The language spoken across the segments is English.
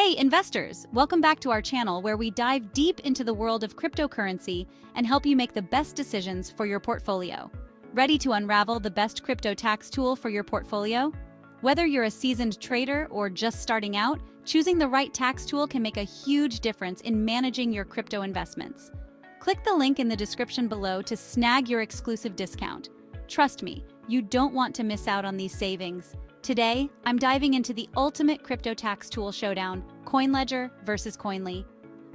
Hey investors, welcome back to our channel where we dive deep into the world of cryptocurrency and help you make the best decisions for your portfolio. Ready to unravel the best crypto tax tool for your portfolio? Whether you're a seasoned trader or just starting out, choosing the right tax tool can make a huge difference in managing your crypto investments. Click the link in the description below to snag your exclusive discount. Trust me, you don't want to miss out on these savings. Today, I'm diving into the ultimate crypto tax tool showdown, CoinLedger versus Koinly.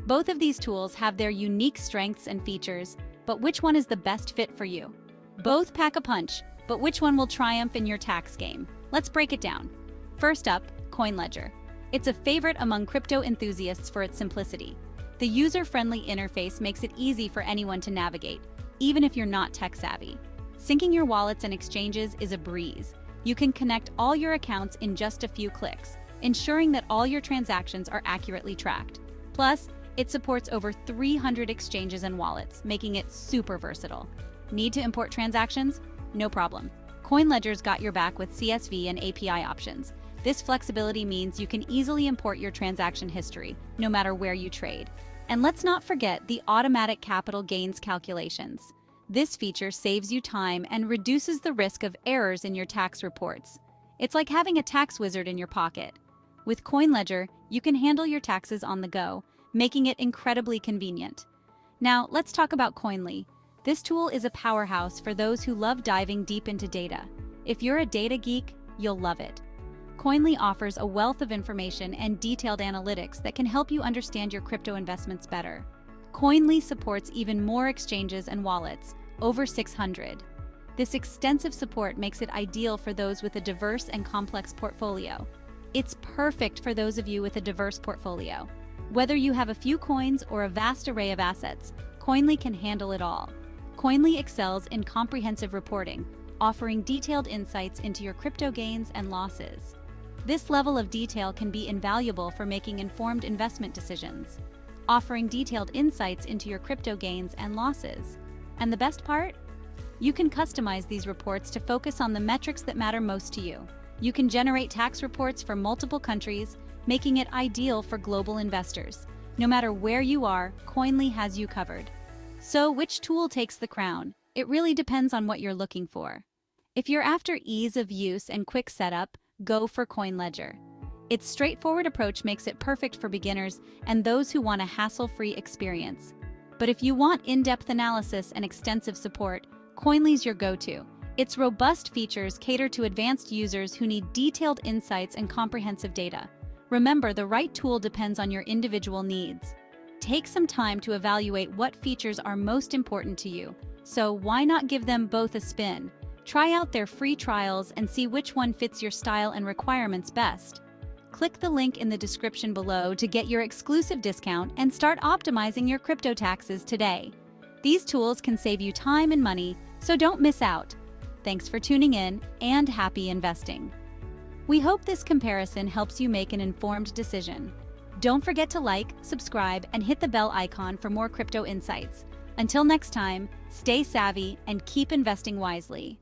Both of these tools have their unique strengths and features, but which one is the best fit for you? Both pack a punch, but which one will triumph in your tax game? Let's break it down. First up, CoinLedger. It's a favorite among crypto enthusiasts for its simplicity. The user-friendly interface makes it easy for anyone to navigate, even if you're not tech-savvy. Syncing your wallets and exchanges is a breeze. You can connect all your accounts in just a few clicks, ensuring that all your transactions are accurately tracked. Plus, it supports over 300 exchanges and wallets, making it super versatile. Need to import transactions? No problem. CoinLedger's got your back with CSV and API options. This flexibility means you can easily import your transaction history, no matter where you trade. And let's not forget the automatic capital gains calculations. This feature saves you time and reduces the risk of errors in your tax reports. It's like having a tax wizard in your pocket. With CoinLedger, you can handle your taxes on the go, making it incredibly convenient. Now, let's talk about Koinly. This tool is a powerhouse for those who love diving deep into data. If you're a data geek, you'll love it. Koinly offers a wealth of information and detailed analytics that can help you understand your crypto investments better. Koinly supports even more exchanges and wallets, over 600. This extensive support makes it ideal for those with a diverse and complex portfolio. It's perfect for those of you with a diverse portfolio. Whether you have a few coins or a vast array of assets, Koinly can handle it all. Koinly excels in comprehensive reporting, offering detailed insights into your crypto gains and losses. This level of detail can be invaluable for making informed investment decisions, offering detailed insights into your crypto gains and losses. And the best part? You can customize these reports to focus on the metrics that matter most to you. You can generate tax reports for multiple countries, making it ideal for global investors. No matter where you are, Koinly has you covered. So which tool takes the crown? It really depends on what you're looking for. If you're after ease of use and quick setup, go for CoinLedger. Its straightforward approach makes it perfect for beginners and those who want a hassle-free experience. But if you want in-depth analysis and extensive support, Koinly's your go-to. Its robust features cater to advanced users who need detailed insights and comprehensive data. Remember, the right tool depends on your individual needs. Take some time to evaluate what features are most important to you, so why not give them both a spin? Try out their free trials and see which one fits your style and requirements best. Click the link in the description below to get your exclusive discount and start optimizing your crypto taxes today. These tools can save you time and money, so don't miss out. Thanks for tuning in and happy investing. We hope this comparison helps you make an informed decision. Don't forget to like, subscribe, and hit the bell icon for more crypto insights. Until next time, stay savvy and keep investing wisely.